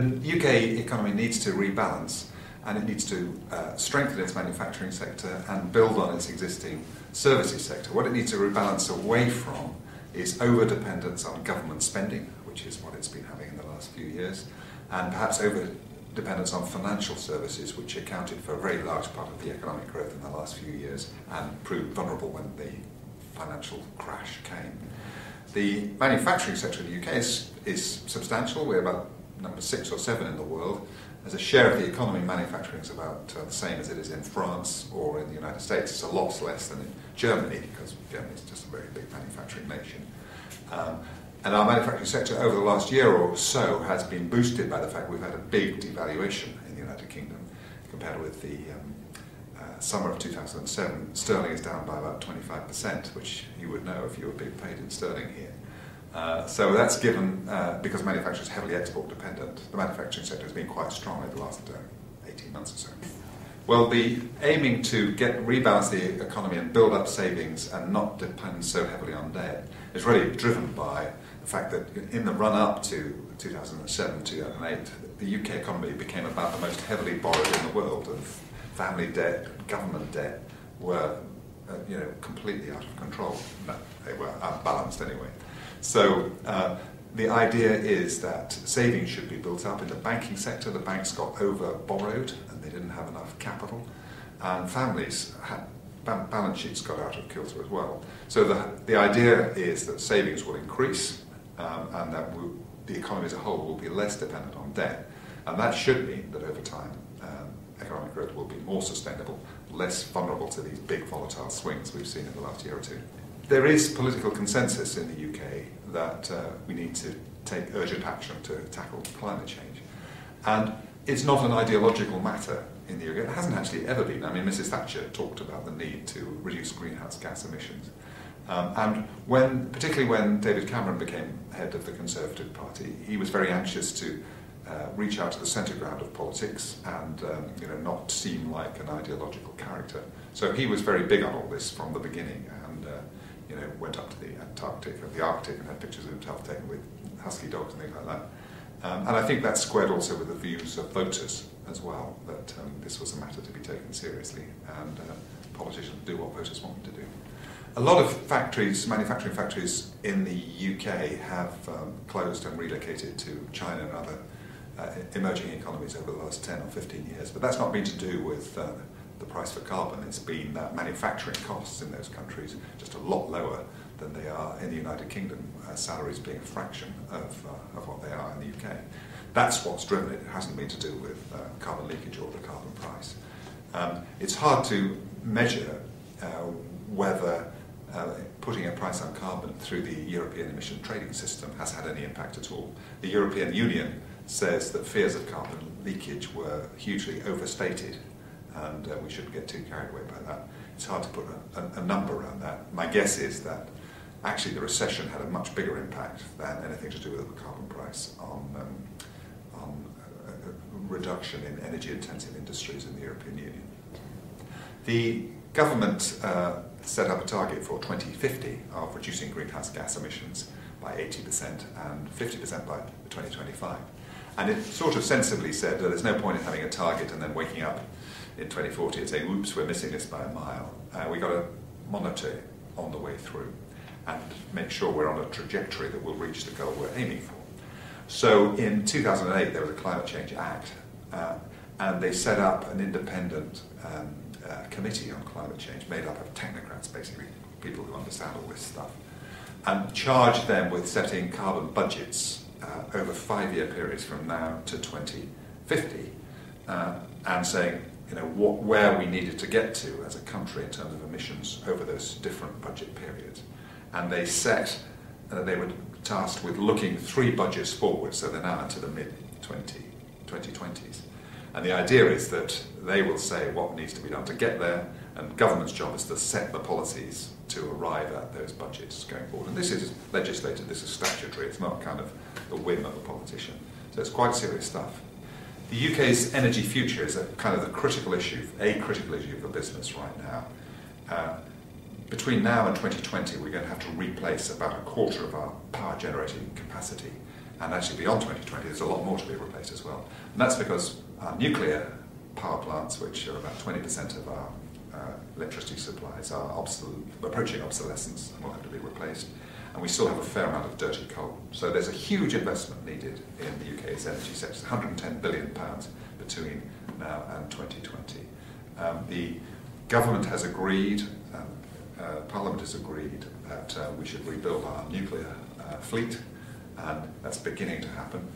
The UK economy needs to rebalance, and it needs to strengthen its manufacturing sector and build on its existing services sector. What it needs to rebalance away from is over-dependence on government spending, which is what it's been having in the last few years, and perhaps over-dependence on financial services, which accounted for a very large part of the economic growth in the last few years and proved vulnerable when the financial crash came. The manufacturing sector in the UK is substantial. We're about number 6 or 7 in the world. As a share of the economy, manufacturing is about the same as it is in France or in the United States. It's a lot less than in Germany, because Germany is just a very big manufacturing nation. And our manufacturing sector over the last year or so has been boosted by the fact we've had a big devaluation in the United Kingdom. Compared with the summer of 2007, sterling is down by about 25%, which you would know if you were being paid in sterling here. So that's given, because manufacturing is heavily export dependent, the manufacturing sector has been quite strong over the last 18 months or so. We'll be aiming to rebalance the economy and build up savings and not depend so heavily on debt. It's really driven by the fact that in the run-up to 2007, 2008, the UK economy became about the most heavily borrowed in the world, and family debt, government debt were completely out of control. No, they were unbalanced anyway. So the idea is that savings should be built up in the banking sector. The banks got over-borrowed and they didn't have enough capital. And families had balance sheets got out of kilter as well. So the idea is that savings will increase and that the economy as a whole will be less dependent on debt. And that should mean that over time economic growth will be more sustainable, less vulnerable to these big volatile swings we've seen in the last year or two. There is political consensus in the UK that we need to take urgent action to tackle climate change. And it's not an ideological matter in the UK. It hasn't actually ever been. I mean, Mrs. Thatcher talked about the need to reduce greenhouse gas emissions. And particularly when David Cameron became head of the Conservative Party, he was very anxious to reach out to the centre ground of politics and not seem like an ideological character. So he was very big on all this from the beginning, and went up to the Arctic and had pictures of himself taken with husky dogs and things like that. And I think that squared also with the views of voters as well, that this was a matter to be taken seriously, and politicians do what voters want them to do. A lot of manufacturing factories in the UK have closed and relocated to China and other emerging economies over the last 10 or 15 years, but that's not been to do with the price for carbon. It's been that manufacturing costs in those countries just a lot lower than they are in the United Kingdom, salaries being a fraction of what they are in the UK. That's what's driven it. It hasn't been to do with carbon leakage or the carbon price. It's hard to measure whether putting a price on carbon through the European emission trading system has had any impact at all. The European Union says that fears of carbon leakage were hugely overstated, and we shouldn't get too carried away by that. It's hard to put a number around that. My guess is that actually the recession had a much bigger impact than anything to do with the carbon price on reduction in energy-intensive industries in the European Union. The government set up a target for 2050 of reducing greenhouse gas emissions by 80% and 50% by 2025. And it sort of sensibly said that there's no point in having a target and then waking up in 2040 and saying, oops, we're missing this by a mile. We've got to monitor on the way through and make sure we're on a trajectory that will reach the goal we're aiming for. So in 2008, there was a Climate Change Act, and they set up an independent committee on climate change made up of technocrats, basically, people who understand all this stuff, and charged them with setting carbon budgets over 5-year periods from now to 2050, and saying where we needed to get to as a country in terms of emissions over those different budget periods. And they they were tasked with looking 3 budgets forward, so they're now into the mid-2020s. And the idea is that they will say what needs to be done to get there, and government's job is to set the policies to arrive at those budgets going forward. And this is legislated, this is statutory, it's not kind of the whim of a politician. So it's quite serious stuff. The UK's energy future is a critical issue for business right now. Between now and 2020, we're going to have to replace about a quarter of our power generating capacity, And actually beyond 2020 there's a lot more to be replaced as well. And that's because our nuclear power plants, which are about 20% of our electricity supplies, are approaching obsolescence and will have to be replaced. And we still have a fair amount of dirty coal. So there's a huge investment needed in the UK's energy sector, £110 billion between now and 2020. The government has agreed, Parliament has agreed that we should rebuild our nuclear fleet, and that's beginning to happen.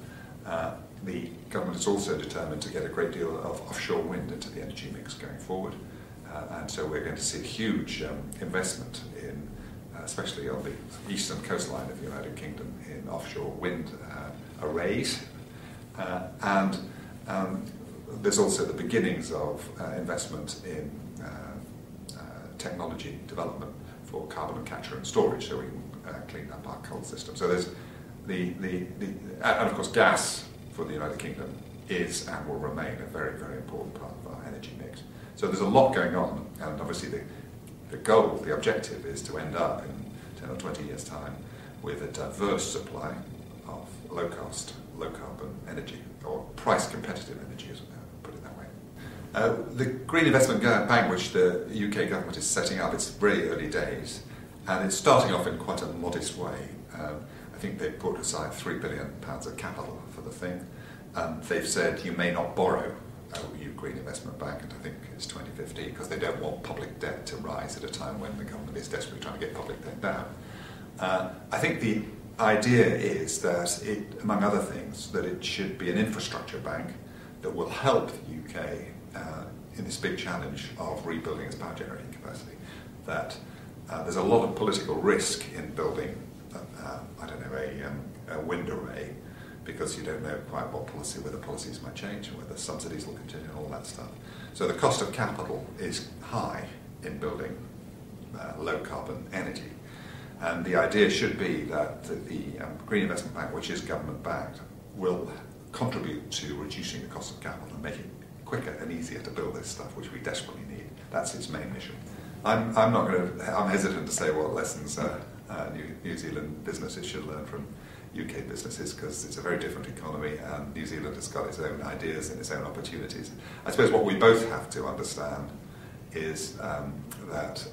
The government is also determined to get a great deal of offshore wind into the energy mix going forward. And so we're going to see a huge investment in, especially on the eastern coastline of the United Kingdom, in offshore wind arrays. And there's also the beginnings of investment in technology development for carbon capture and storage, so we can clean up our coal system. So there's and of course gas for the United Kingdom is and will remain a very, very important part of our energy mix. So there's a lot going on, and obviously the goal, the objective, is to end up in 10 or 20 years' time with a diverse supply of low-cost, low-carbon energy, or price-competitive energy, as we put it that way. The Green Investment Bank, which the UK government is setting up, it's really early days, and it's starting off in quite a modest way. I think they've put aside £3 billion of capital for the thing, and they've said you may not borrow you Green Investment Bank, and I think it's 2050, because they don't want public debt to rise at a time when the government is desperately trying to get public debt down. I think the idea is that it, among other things, that it should be an infrastructure bank that will help the UK in this big challenge of rebuilding its power generating capacity. That there's a lot of political risk in building, I don't know, a wind array, because you don't know quite what policy, whether policies might change, and whether subsidies will continue, and all that stuff. So the cost of capital is high in building low-carbon energy. And the idea should be that the Green Investment Bank, which is government-backed, will contribute to reducing the cost of capital and make it quicker and easier to build this stuff, which we desperately need. That's its main mission. I'm hesitant to say what lessons New Zealand businesses should learn from UK businesses, because it's a very different economy, and New Zealand has got its own ideas and its own opportunities. I suppose what we both have to understand is that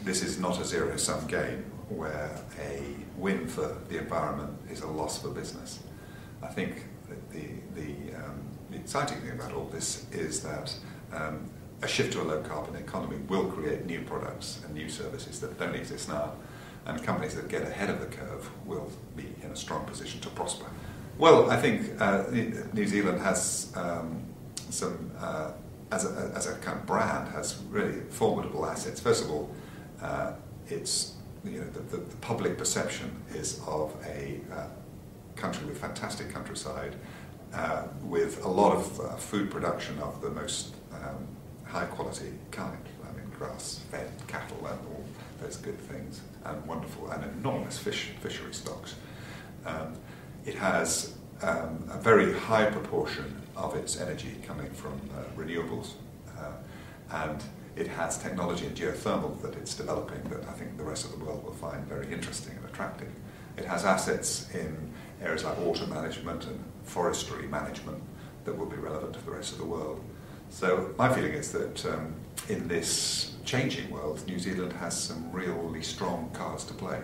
this is not a zero-sum game where a win for the environment is a loss for business. I think that the exciting thing about all this is that a shift to a low-carbon economy will create new products and new services that don't exist now, and companies that get ahead of the curve will be in a strong position to prosper. Well, I think New Zealand has some, as a kind of brand, has really formidable assets. First of all, it's, the public perception is of a country with fantastic countryside, with a lot of food production of the most high-quality kind. I mean, grass-fed cattle and all those good things, and wonderful and enormous fishery stocks. It has a very high proportion of its energy coming from renewables, and it has technology in geothermal that it's developing that I think the rest of the world will find very interesting and attractive. It has assets in areas like water management and forestry management that will be relevant to the rest of the world. So my feeling is that in this changing world, New Zealand has some really strong cards to play.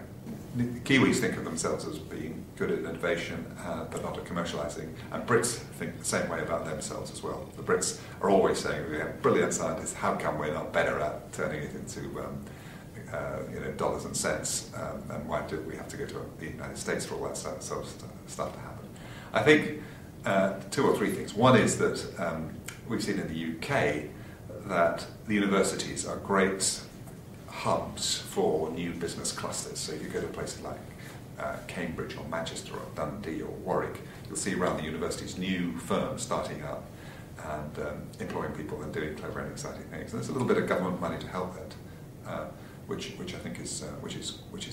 The Kiwis think of themselves as being good at innovation, but not at commercialising, and Brits think the same way about themselves as well. The Brits are always saying, we have brilliant scientists, how come we're not better at turning it into dollars and cents, and why do we have to go to the United States for all that sort of stuff to happen? I think two or three things. One is that we've seen in the UK that the universities are great hubs for new business clusters. So if you go to places like Cambridge or Manchester or Dundee or Warwick, you'll see around the universities new firms starting up and employing people and doing clever and exciting things. And there's a little bit of government money to help that, which I think is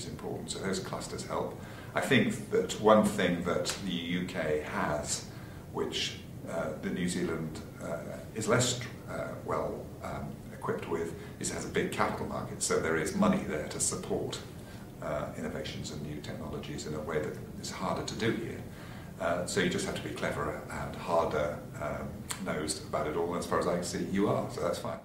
important. So those clusters help. I think that one thing that the UK has, which the New Zealand is less equipped with, is it has a big capital market, so there is money there to support innovations and new technologies in a way that is harder to do here. So you just have to be cleverer and harder nosed about it all, and as far as I can see, you are, so that's fine.